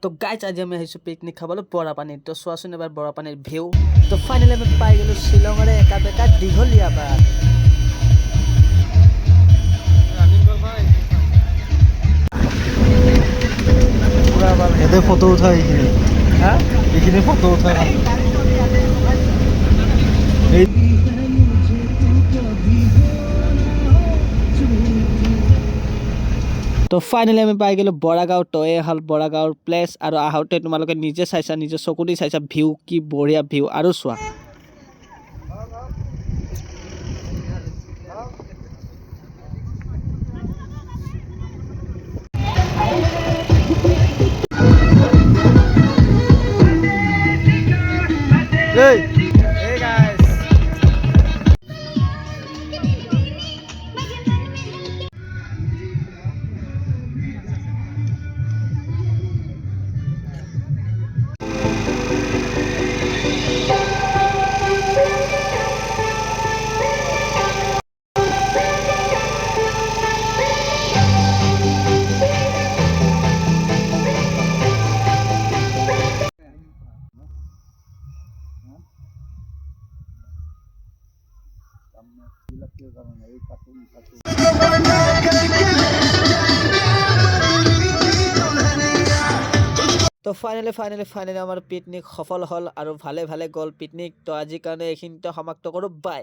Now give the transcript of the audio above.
তো গাইজ আজি আমি আহিছোঁ পিকনিক খাবলৈ বৰাপানীত। তো চোৱাচোন এবাৰ বৰাপানীৰ ভিউ। তো ফাইনেলি আমি পাই গ'লোঁ শ্বিলঙৰে একা বেকা দীঘলীয়া বাট। এতে ফটো উঠা এইখিনি ফটো উঠা তো ফাইনেলি আমি পাই গ'লোঁ বৰাগাঁও। তো এই হ'ল বৰাগাঁৱৰ প্লেচ আৰু আহোঁতে তোমালোকে নিজে চাইছা, নিজে চকু দি চাইছা ভিউ, কি বঢ়িয়া ভিউ। আৰু চোৱা তো ফাইনেলি আমাৰ পিকনিক সফল হ'ল আৰু ভালে ভালে গ'ল পিকনিক। তো আজিৰ কাৰণে এইখিনিতে সমাপ্ত কৰোঁ। বাই।